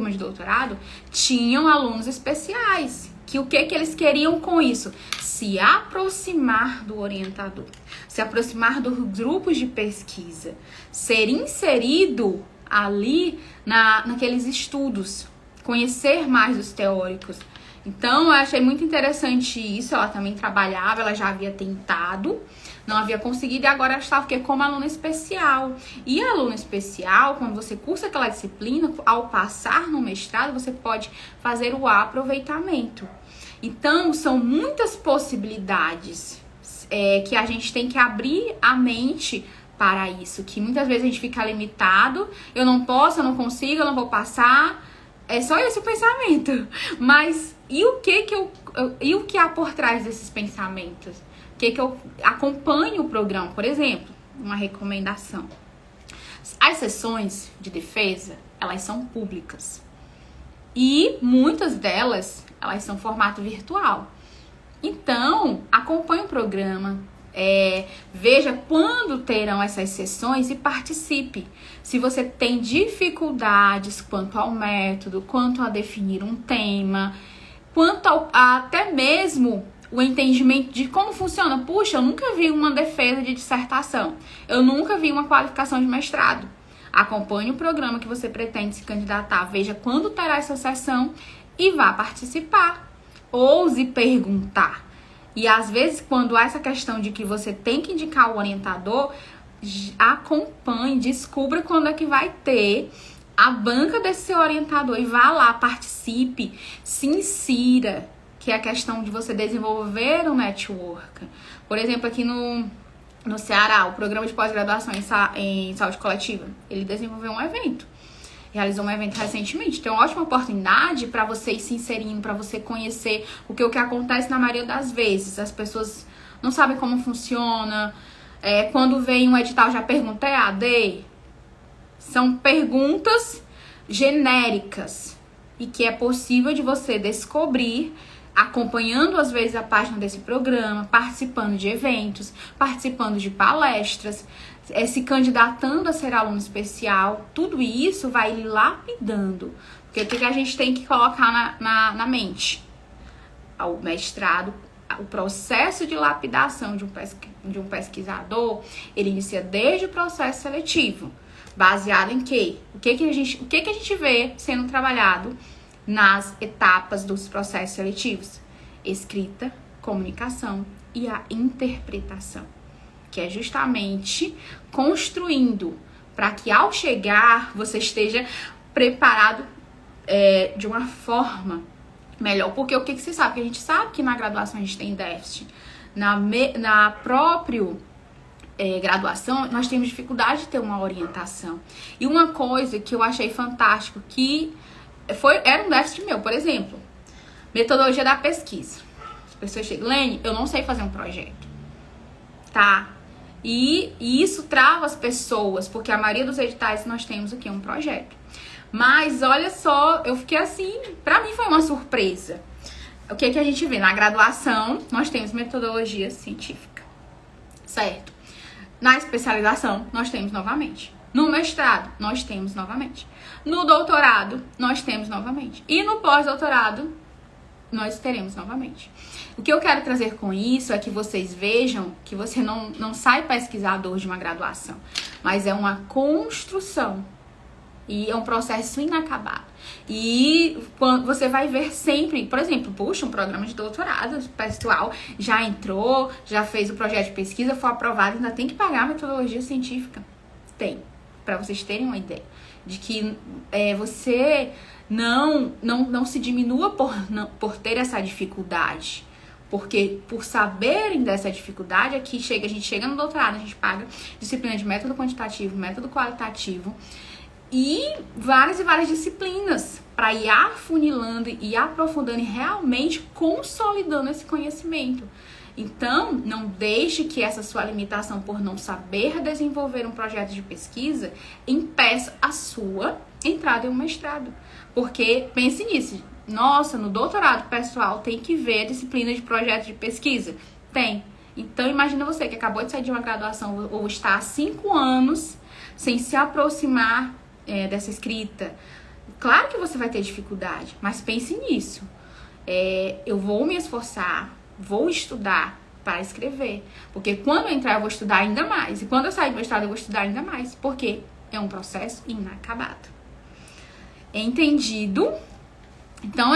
de doutorado, tinham alunos especiais. Que o que eles queriam com isso? Se aproximar do orientador, se aproximar dos grupos de pesquisa, ser inserido ali naqueles estudos, conhecer mais os teóricos. Então, eu achei muito interessante isso. Ela também trabalhava, ela já havia tentado, não havia conseguido e agora estava como aluna especial. E aluna especial, quando você cursa aquela disciplina, ao passar no mestrado, você pode fazer o aproveitamento. Então, são muitas possibilidades que a gente tem que abrir a mente para isso, que muitas vezes a gente fica limitado, eu não posso, eu não consigo, eu não vou passar, é só esse o pensamento. Mas e o que há por trás desses pensamentos? O que eu acompanho o programa, por exemplo, uma recomendação. As sessões de defesa, elas são públicas. E muitas delas, elas são formato virtual. Então, acompanhe o programa, veja quando terão essas sessões e participe. Se você tem dificuldades quanto ao método, quanto a definir um tema, quanto até mesmo o entendimento de como funciona. Puxa, eu nunca vi uma defesa de dissertação. Eu nunca vi uma qualificação de mestrado. Acompanhe o programa que você pretende se candidatar. Veja quando terá essa sessão e vá participar. Ouse perguntar. E às vezes, quando há essa questão de que você tem que indicar o orientador, acompanhe, descubra quando é que vai ter a banca desse seu orientador e vá lá, participe, se insira, que é a questão de você desenvolver um network. Por exemplo, aqui no Ceará, o programa de pós-graduação em saúde coletiva, ele desenvolveu um evento. Realizou um evento recentemente. Então, é uma ótima oportunidade para você ir se inserindo, para você conhecer o que acontece na maioria das vezes. As pessoas não sabem como funciona. Quando vem um edital, já pergunta EAD. São perguntas genéricas e que é possível de você descobrir acompanhando às vezes a página desse programa, participando de eventos, participando de palestras, se candidatando a ser aluno especial. Tudo isso vai lhe lapidando. Porque o que a gente tem que colocar na mente? O mestrado, o processo de lapidação de um pesquisador, ele inicia desde o processo seletivo. Baseado em quê? O que a gente vê sendo trabalhado nas etapas dos processos seletivos? Escrita, comunicação e a interpretação, que é justamente construindo para que ao chegar você esteja preparado de uma forma melhor. Porque o que você sabe? Que a gente sabe que na graduação a gente tem déficit. Na própria graduação, nós temos dificuldade de ter uma orientação. E uma coisa que eu achei fantástico, que era um déficit meu, por exemplo, metodologia da pesquisa. As pessoas chegam, Lene, eu não sei fazer um projeto, tá? E isso trava as pessoas, porque a maioria dos editais nós temos aqui um projeto. Mas olha só, eu fiquei assim, pra mim foi uma surpresa. O que a gente vê? Na graduação, nós temos metodologia científica, certo? Na especialização, nós temos novamente. No mestrado, nós temos novamente. No doutorado, nós temos novamente. E no pós-doutorado, nós teremos novamente. O que eu quero trazer com isso é que vocês vejam que você não sai pesquisador de uma graduação, mas é uma construção. E é um processo inacabado. E quando você vai ver sempre, por exemplo, puxa, um programa de doutorado, o pessoal já entrou, já fez o projeto de pesquisa, foi aprovado, ainda tem que pagar a metodologia científica. Tem, para vocês terem uma ideia de que você não se diminua por ter essa dificuldade. Porque por saberem dessa dificuldade, aqui a gente chega no doutorado, a gente paga disciplina de método quantitativo, método qualitativo. e várias disciplinas para ir afunilando e aprofundando e realmente consolidando esse conhecimento. Então, não deixe que essa sua limitação por não saber desenvolver um projeto de pesquisa impeça a sua entrada em um mestrado. Porque, pense nisso, nossa, no doutorado pessoal tem que ver a disciplina de projeto de pesquisa? Tem. Então, imagina você que acabou de sair de uma graduação ou está há 5 anos sem se aproximar dessa escrita. Claro que você vai ter dificuldade, mas pense nisso. Eu vou me esforçar, vou estudar para escrever. Porque quando eu entrar, eu vou estudar ainda mais. E quando eu sair do mestrado, eu vou estudar ainda mais. Porque é um processo inacabado. Entendido? Então,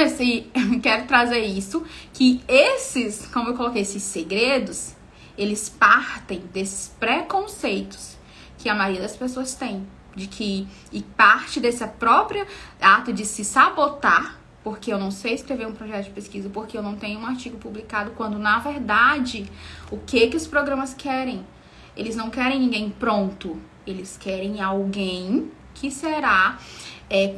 quero trazer isso, que esses, como eu coloquei, esses segredos, eles partem desses preconceitos que a maioria das pessoas tem. E parte dessa própria ato de se sabotar, porque eu não sei escrever um projeto de pesquisa, porque eu não tenho um artigo publicado, quando, na verdade, o que os programas querem? Eles não querem ninguém pronto, eles querem alguém que será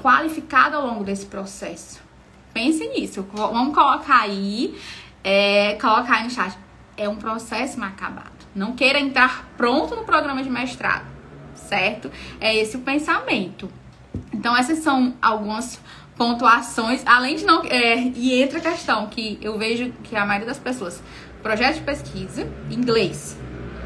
qualificado ao longo desse processo. Pense nisso, vamos colocar aí no chat. É um processo inacabado. Não queira entrar pronto no programa de mestrado, certo? É esse o pensamento. Então, essas são algumas pontuações, além de não... e entra a questão que eu vejo que a maioria das pessoas, projeto de pesquisa, inglês.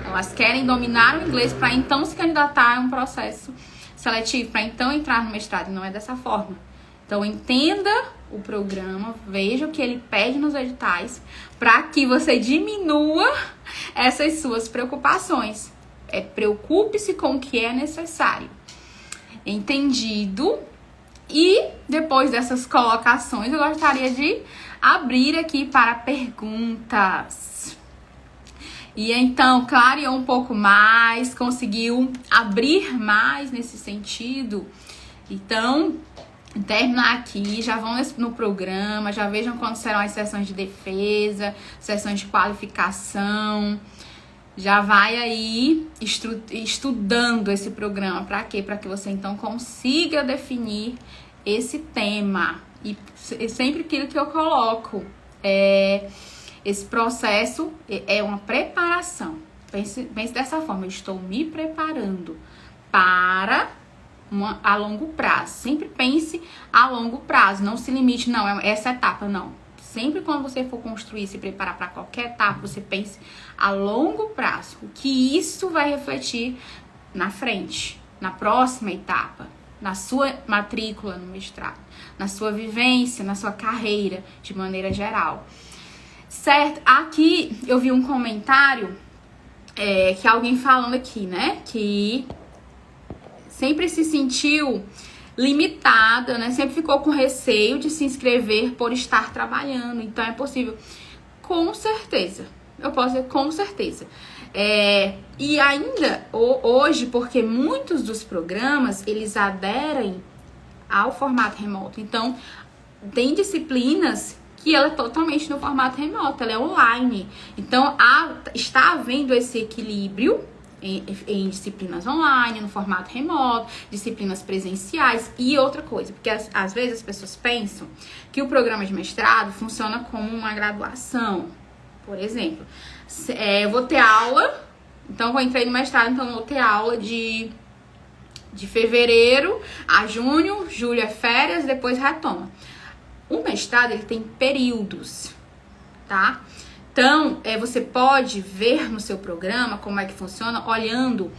Elas querem dominar o inglês para então se candidatar a um processo seletivo, para então entrar no mestrado. E não é dessa forma. Então, entenda o programa, veja o que ele pede nos editais, para que você diminua essas suas preocupações. Preocupe-se com o que é necessário. Entendido? E depois dessas colocações, eu gostaria de abrir aqui para perguntas. E então, clareou um pouco mais, conseguiu abrir mais nesse sentido. Então, terminar aqui, já vão no programa, já vejam quando serão as sessões de defesa, sessões de qualificação. Já vai aí estudando esse programa. Para quê? Para que você então consiga definir esse tema. E sempre aquilo que eu coloco, esse processo é uma preparação. Pense dessa forma, eu estou me preparando para a longo prazo. Sempre pense a longo prazo, não se limite, não, essa etapa, não. Sempre quando você for construir, se preparar para qualquer etapa, você pense a longo prazo. O que isso vai refletir na frente, na próxima etapa, na sua matrícula no mestrado, na sua vivência, na sua carreira, de maneira geral. Certo? Aqui eu vi um comentário que alguém falando aqui, né? Que sempre se sentiu limitada, né? Sempre ficou com receio de se inscrever por estar trabalhando. Então, é possível. Com certeza. Eu posso dizer com certeza. E ainda hoje, porque muitos dos programas, eles aderem ao formato remoto. Então, tem disciplinas que ela é totalmente no formato remoto, ela é online. Então, está havendo esse equilíbrio em disciplinas online, no formato remoto, disciplinas presenciais e outra coisa, porque às vezes as pessoas pensam que o programa de mestrado funciona como uma graduação. Por exemplo, eu vou ter aula, então eu entrei no mestrado, então eu vou ter aula de fevereiro a junho, julho é férias, depois retoma. O mestrado, ele tem períodos, tá? Então, você pode ver no seu programa como é que funciona olhando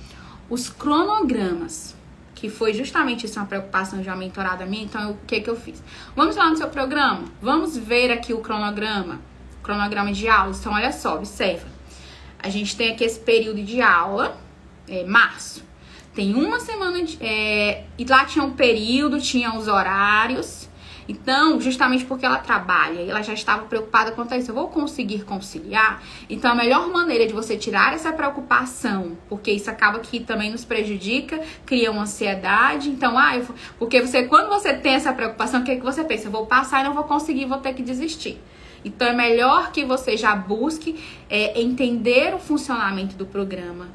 os cronogramas, que foi justamente isso, uma preocupação de uma mentorada minha. Então, o que eu fiz? Vamos lá no seu programa, vamos ver aqui o cronograma de aulas. Então, olha só, observa. A gente tem aqui esse período de aula, março. Tem uma semana, e lá tinha um período, tinha os horários. Então, justamente porque ela trabalha e ela já estava preocupada quanto a isso, eu vou conseguir conciliar? Então, a melhor maneira de você tirar essa preocupação, porque isso acaba que também nos prejudica, cria uma ansiedade. Então, porque quando você tem essa preocupação, o que você pensa? Eu vou passar e não vou conseguir, vou ter que desistir. Então, é melhor que você já busque entender o funcionamento do programa,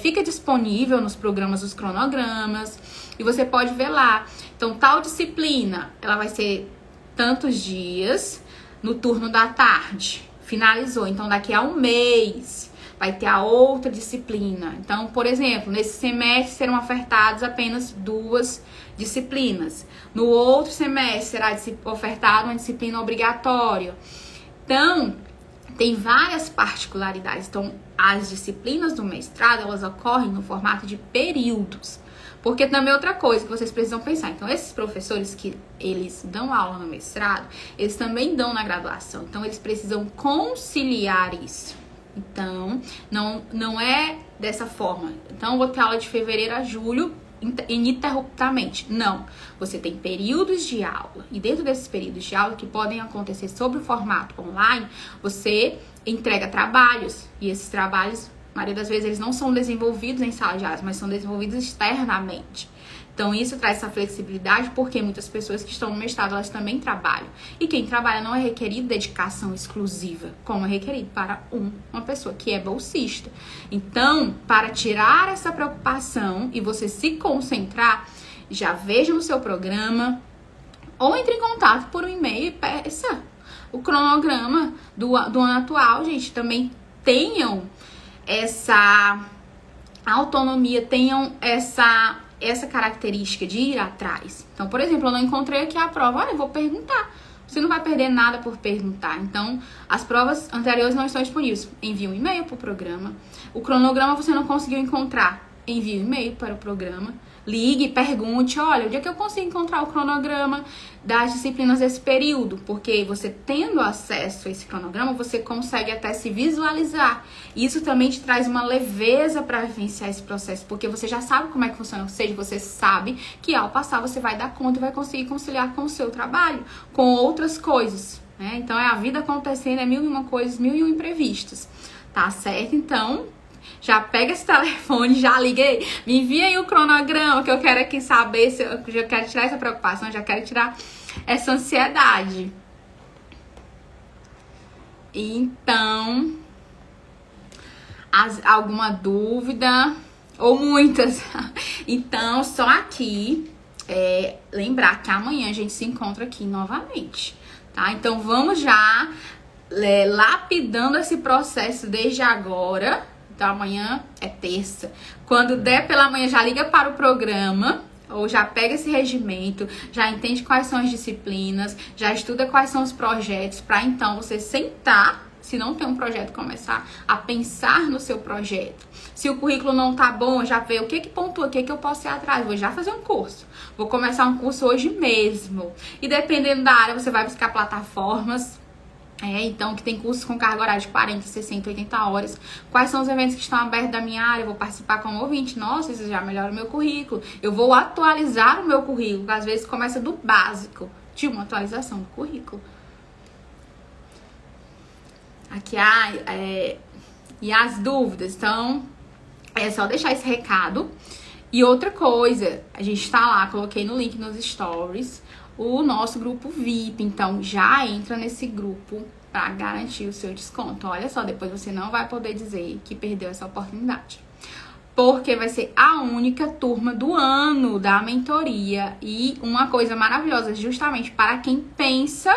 fica disponível nos programas os cronogramas e você pode ver lá. Então, tal disciplina, ela vai ser tantos dias no turno da tarde. Finalizou. Então, daqui a um mês vai ter a outra disciplina. Então, por exemplo, nesse semestre serão ofertadas apenas 2 disciplinas. No outro semestre será ofertada uma disciplina obrigatória. Então, tem várias particularidades. Então, as disciplinas do mestrado, elas ocorrem no formato de períodos. Porque também é outra coisa que vocês precisam pensar. Então, esses professores que eles dão aula no mestrado, eles também dão na graduação. Então, eles precisam conciliar isso. Então, não é dessa forma. Então, eu vou ter aula de fevereiro a julho ininterruptamente. Não. Você tem períodos de aula. E dentro desses períodos de aula, que podem acontecer sob o formato online, você entrega trabalhos. E esses trabalhos, a maioria das vezes, eles não são desenvolvidos em sala de aula, mas são desenvolvidos externamente. Então, isso traz essa flexibilidade, porque muitas pessoas que estão no mestrado, elas também trabalham. E quem trabalha não é requerido dedicação exclusiva, como é requerido para uma pessoa que é bolsista. Então, para tirar essa preocupação e você se concentrar, já veja no seu programa ou entre em contato por um e-mail e peça o cronograma do ano atual, gente. Também tenham essa autonomia, tenham essa característica de ir atrás. Então, por exemplo, eu não encontrei aqui a prova. Olha, eu vou perguntar. Você não vai perder nada por perguntar. Então, as provas anteriores não estão disponíveis. Envie um e-mail para o programa. O cronograma você não conseguiu encontrar. Envie um e-mail para o programa. Ligue, pergunte, olha, onde é que eu consigo encontrar o cronograma das disciplinas desse período? Porque você tendo acesso a esse cronograma, você consegue até se visualizar. Isso também te traz uma leveza para vivenciar esse processo, porque você já sabe como é que funciona. Ou seja, você sabe que ao passar você vai dar conta e vai conseguir conciliar com o seu trabalho, com outras coisas, né? Então, é a vida acontecendo, é 1001 coisas, 1001 imprevistos, tá certo? Então, já pega esse telefone, já liguei, me envia aí o cronograma que eu quero aqui saber, se eu já quero tirar essa preocupação, já quero tirar essa ansiedade. Então, alguma dúvida? Ou muitas? Então, só aqui, lembrar que amanhã a gente se encontra aqui novamente, tá? Então, vamos já lapidando esse processo desde agora. Então, amanhã é terça. Quando der pela manhã, já liga para o programa, ou já pega esse regimento, já entende quais são as disciplinas, já estuda quais são os projetos, para então você sentar, se não tem um projeto, começar a pensar no seu projeto. Se o currículo não tá bom, já vê o que pontua, o que eu posso ir atrás. Vou já fazer um curso. Vou começar um curso hoje mesmo. E dependendo da área, você vai buscar plataformas. Então, que tem cursos com carga horária de 40, 60, 80 horas. Quais são os eventos que estão abertos da minha área? Eu vou participar como ouvinte. Nossa, isso já melhora o meu currículo. Eu vou atualizar o meu currículo. Às vezes começa do básico, de uma atualização do currículo. Aqui e as dúvidas. Então, é só deixar esse recado. E outra coisa, a gente tá lá, coloquei no link nos stories, o nosso grupo VIP. Então, já entra nesse grupo para garantir o seu desconto. Olha só, depois você não vai poder dizer que perdeu essa oportunidade. Porque vai ser a única turma do ano da mentoria. E uma coisa maravilhosa, justamente para quem pensa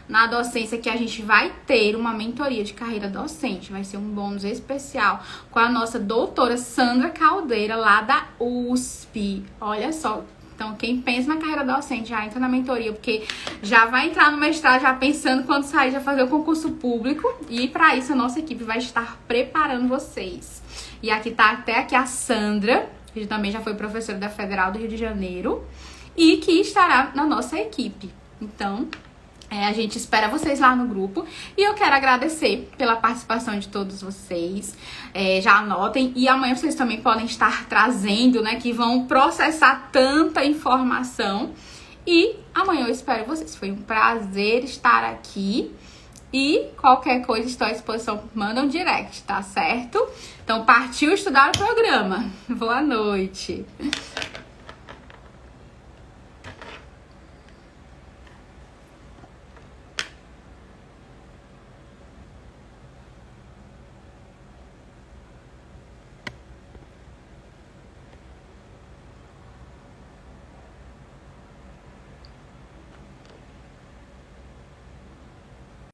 na docência, que a gente vai ter uma mentoria de carreira docente. Vai ser um bônus especial com a nossa doutora Sandra Caldeira, lá da USP. Olha só. Então, quem pensa na carreira docente já entra na mentoria, porque já vai entrar no mestrado já pensando quando sair, já fazer o concurso público. E para isso a nossa equipe vai estar preparando vocês. E aqui tá até aqui a Sandra, que também já foi professora da Federal do Rio de Janeiro e que estará na nossa equipe. Então, a gente espera vocês lá no grupo. E eu quero agradecer pela participação de todos vocês. Já anotem. E amanhã vocês também podem estar trazendo, né? Que vão processar tanta informação. E amanhã eu espero vocês. Foi um prazer estar aqui. E qualquer coisa, estou à disposição. Manda um direct, tá certo? Então, partiu estudar o programa. Boa noite.